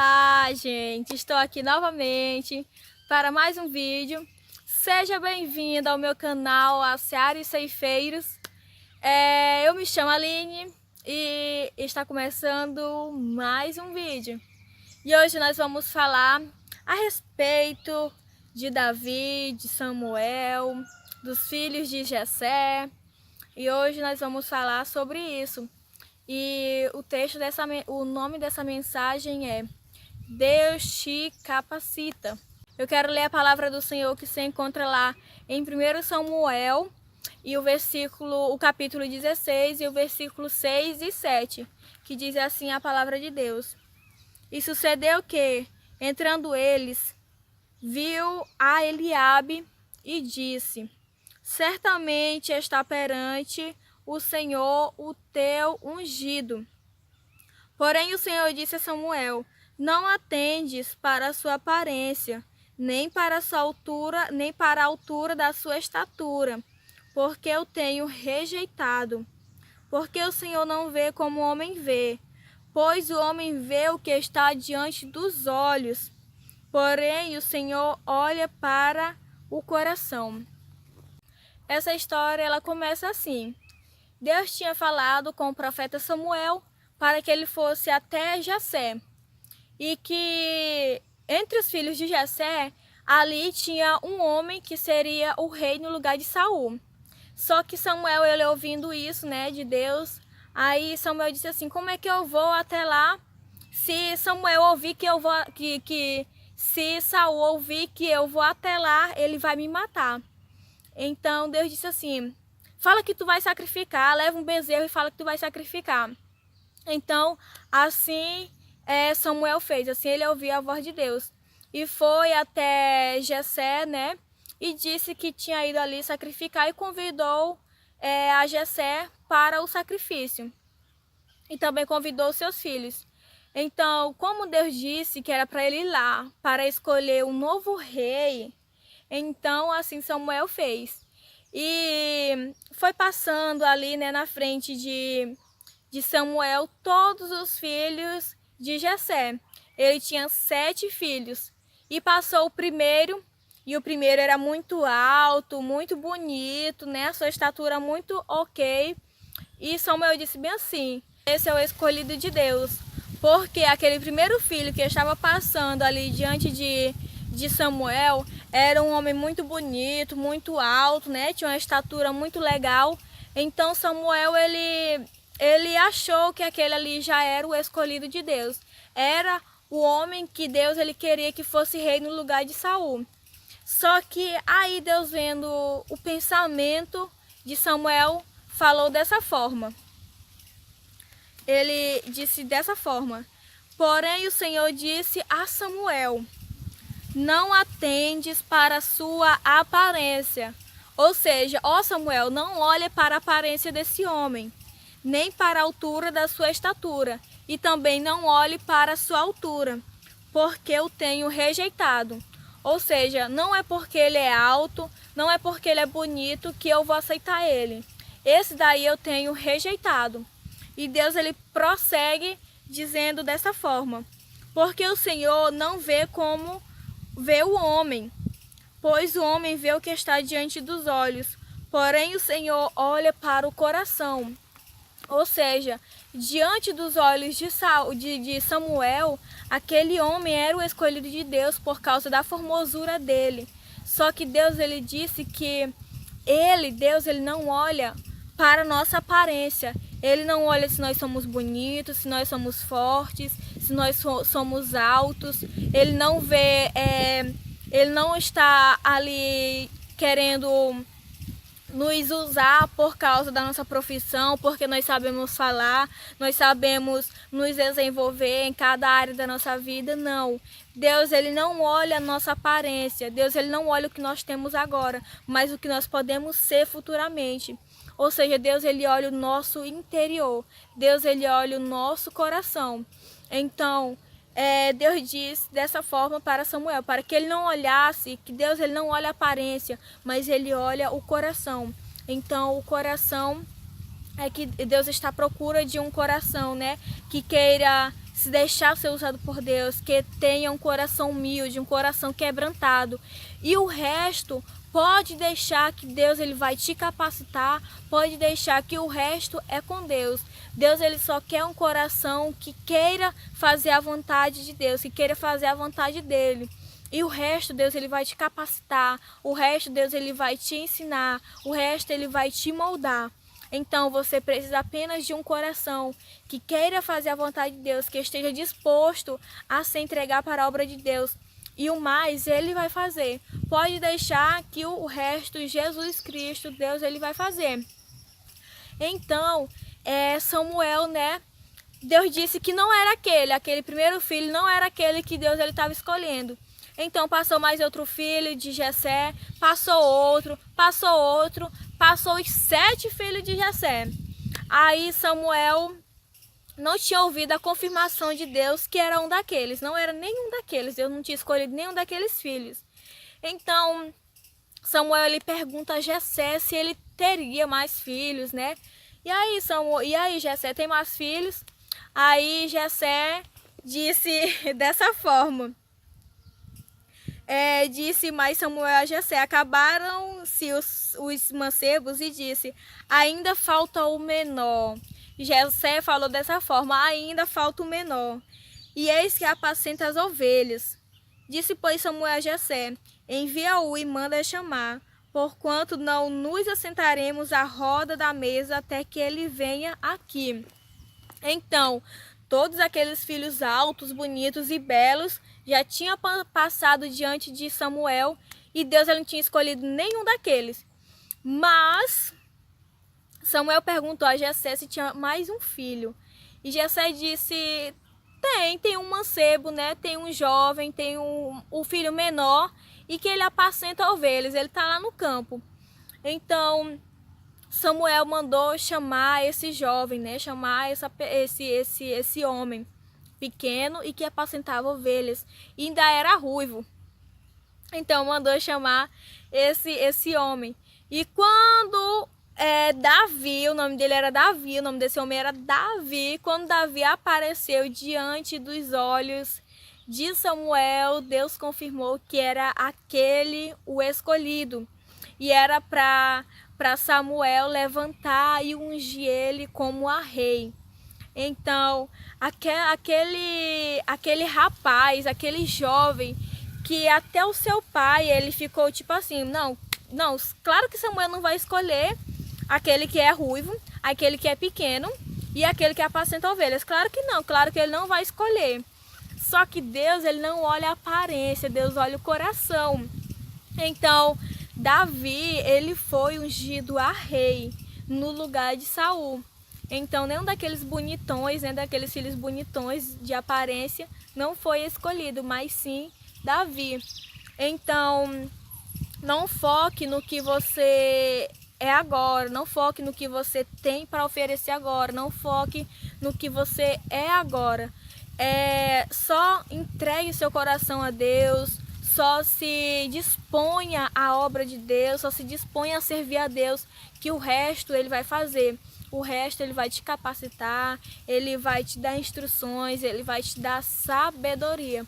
Olá, gente! Estou aqui novamente para mais um vídeo. Seja bem-vindo ao meu canal, a Seara e Ceifeiros. Eu me chamo Aline e está começando mais um vídeo. E hoje nós vamos falar a respeito de Davi, de Samuel, dos filhos de Jessé. E hoje nós vamos falar sobre isso. E o nome dessa mensagem é Deus te capacita. Eu quero ler a palavra do Senhor que se encontra lá em 1 Samuel, e o capítulo 16 e o versículo 6 e 7, que diz assim a palavra de Deus. E sucedeu que, entrando eles, viu a Eliabe e disse: certamente está perante o Senhor o teu ungido. Porém o Senhor disse a Samuel: não atendes para a sua aparência, nem para a sua altura, nem para a altura da sua estatura, porque eu tenho rejeitado. Porque o Senhor não vê como o homem vê, pois o homem vê o que está diante dos olhos, porém o Senhor olha para o coração. Essa história ela começa assim. Deus tinha falado com o profeta Samuel para que ele fosse até Jessé, e que entre os filhos de Jessé ali tinha um homem que seria o rei no lugar de Saul. Só que Samuel, ele ouvindo isso, né, de Deus, aí Samuel disse assim: como é que eu vou até lá? Se Samuel ouvir que eu vou, se Saul ouvir que eu vou até lá, ele vai me matar. Então Deus disse assim: fala que tu vai sacrificar, leva um bezerro e fala que tu vai sacrificar. Então, assim Samuel fez, assim ele ouviu a voz de Deus. E foi até Jessé, né? E disse que tinha ido ali sacrificar e convidou a Jessé para o sacrifício. E também convidou seus filhos. Então, como Deus disse que era para ele ir lá, para escolher um novo rei, então assim Samuel fez. E foi passando ali, né, na frente de Samuel todos os filhos de Jessé. Ele tinha 7 filhos. E passou o primeiro, e o primeiro era muito alto, muito bonito, né? A sua estatura muito ok. E Samuel disse bem assim: esse é o escolhido de Deus. Porque aquele primeiro filho que estava passando ali diante de Samuel era um homem muito bonito, muito alto, né? Tinha uma estatura muito legal. Então Samuel, ele achou que aquele ali já era o escolhido de Deus. Era o homem que Deus ele queria que fosse rei no lugar de Saul. Só que aí Deus, vendo o pensamento de Samuel, falou dessa forma. Ele disse dessa forma: porém o Senhor disse a Samuel: não atendes para a sua aparência. Ou seja, ó Samuel, não olhe para a aparência desse homem, nem para a altura da sua estatura, e também não olhe para a sua altura, porque eu tenho rejeitado. Ou seja, não é porque ele é alto, não é porque ele é bonito que eu vou aceitar ele. Esse daí eu tenho rejeitado. E Deus ele prossegue dizendo dessa forma: porque o Senhor não vê como vê o homem, pois o homem vê o que está diante dos olhos, porém o Senhor olha para o coração. Ou seja, diante dos olhos de Samuel, aquele homem era o escolhido de Deus por causa da formosura dele. Só que Deus ele disse que Deus ele não olha para a nossa aparência. Ele não olha se nós somos bonitos, se nós somos fortes, se nós somos altos. Ele não vê, ele não está ali querendo nos usar por causa da nossa profissão, porque nós sabemos falar, nós sabemos nos desenvolver em cada área da nossa vida. Não. Deus ele não olha a nossa aparência, Deus ele não olha o que nós temos agora, mas o que nós podemos ser futuramente. Ou seja, Deus ele olha o nosso interior, Deus ele olha o nosso coração. Então, Deus disse dessa forma para Samuel, para que ele não olhasse, que Deus ele não olha a aparência, mas ele olha o coração. Então, o coração é que Deus está à procura de um coração, né, que queira se deixar ser usado por Deus, que tenha um coração humilde, um coração quebrantado. E o resto, pode deixar que Deus ele vai te capacitar, pode deixar que o resto é com Deus. Deus ele só quer um coração que queira fazer a vontade de Deus, que queira fazer a vontade dele. E o resto, Deus ele vai te capacitar, o resto, Deus ele vai te ensinar, o resto ele vai te moldar. Então você precisa apenas de um coração que queira fazer a vontade de Deus, que esteja disposto a se entregar para a obra de Deus. E o mais ele vai fazer. Pode deixar que o resto, Jesus Cristo, Deus ele vai fazer. Então, Samuel, né? Deus disse que não era aquele primeiro filho não era aquele que Deus ele estava escolhendo. Então passou mais outro filho de Jessé, passou outro, passou os 7 filhos de Jessé. Aí Samuel não tinha ouvido a confirmação de Deus que era um daqueles, não era nenhum daqueles, Deus não tinha escolhido nenhum daqueles filhos. Então Samuel ele pergunta a Jessé se ele teria mais filhos, né? E aí Jessé tem mais filhos? Aí Jessé disse dessa forma. Disse mais Samuel a Jessé: acabaram-se os mancebos, e disse: ainda falta o menor. Jessé falou dessa forma: ainda falta o menor, e eis que apacenta as ovelhas. Disse, pois, Samuel a Jessé: envia-o e manda chamar, porquanto não nos assentaremos à roda da mesa até que ele venha aqui. Então, todos aqueles filhos altos, bonitos e belos já tinham passado diante de Samuel, e Deus não tinha escolhido nenhum daqueles. Mas Samuel perguntou a Jessé se tinha mais um filho. E Jessé disse: tem um mancebo, né? Tem um jovem, tem um filho menor, e que ele apacenta ovelhas, ele está lá no campo. Então Samuel mandou chamar esse jovem, né? Chamar esse homem pequeno e que apacentava ovelhas, e ainda era ruivo. Então mandou chamar esse homem. E quando Davi, o nome dele era Davi, o nome desse homem era Davi, quando Davi apareceu diante dos olhos de Samuel, Deus confirmou que era aquele o escolhido, e era para Samuel levantar e ungir ele como a rei. Então, aquele rapaz, aquele jovem, que até o seu pai, ele ficou tipo assim, não, claro que Samuel não vai escolher aquele que é ruivo, aquele que é pequeno e aquele que apacenta ovelhas. Claro que não, claro que ele não vai escolher. Só que Deus, ele não olha a aparência, Deus olha o coração. Então, Davi, ele foi ungido a rei no lugar de Saul. Então, nenhum daqueles bonitões, né, daqueles filhos bonitões de aparência, não foi escolhido, mas sim Davi. Então, não foque no que você é agora, não foque no que você tem para oferecer agora, não foque no que você é agora. Só entregue seu coração a Deus, só se disponha à obra de Deus, só se disponha a servir a Deus, que o resto ele vai fazer. O resto ele vai te capacitar, ele vai te dar instruções, ele vai te dar sabedoria.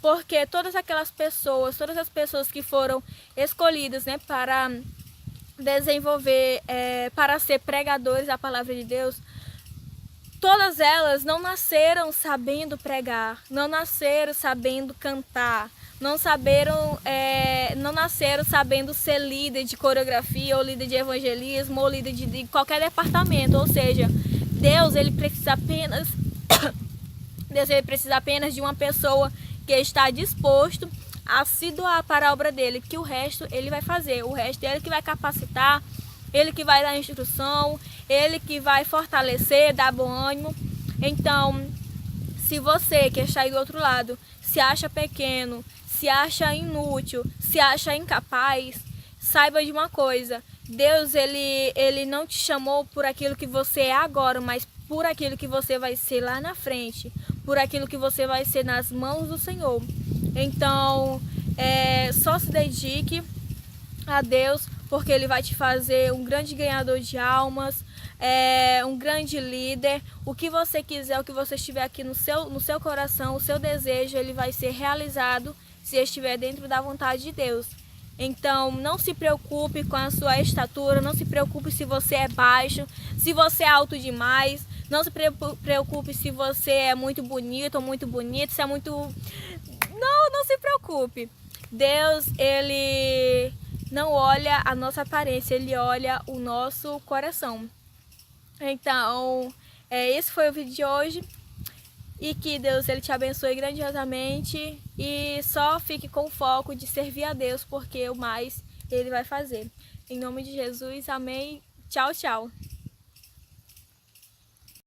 Porque todas as pessoas que foram escolhidas, né, para desenvolver, para ser pregadores da palavra de Deus, todas elas não nasceram sabendo pregar, não nasceram sabendo cantar, não nasceram sabendo ser líder de coreografia, ou líder de evangelismo, ou líder de qualquer departamento. Ou seja, Deus ele precisa apenas de uma pessoa que está disposto a se doar para a obra dele, que o resto ele vai fazer, o resto é ele que vai capacitar, ele que vai dar instrução, ele que vai fortalecer, dar bom ânimo. Então, se você que está aí do outro lado se acha pequeno, se acha inútil, se acha incapaz, saiba de uma coisa: Deus ele não te chamou por aquilo que você é agora, mas por aquilo que você vai ser lá na frente, por aquilo que você vai ser nas mãos do Senhor. Então, só se dedique a Deus, porque Ele vai te fazer um grande ganhador de almas, um grande líder. O que você quiser, o que você estiver aqui no seu coração, o seu desejo, ele vai ser realizado se estiver dentro da vontade de Deus. Então, não se preocupe com a sua estatura, não se preocupe se você é baixo, se você é alto demais, não se preocupe se você é muito bonito ou muito bonito, se é muito... Não se preocupe. Deus, ele não olha a nossa aparência, ele olha o nosso coração. Então, esse foi o vídeo de hoje. E que Deus ele te abençoe grandiosamente e só fique com o foco de servir a Deus, porque o mais ele vai fazer. Em nome de Jesus, amém. Tchau, tchau.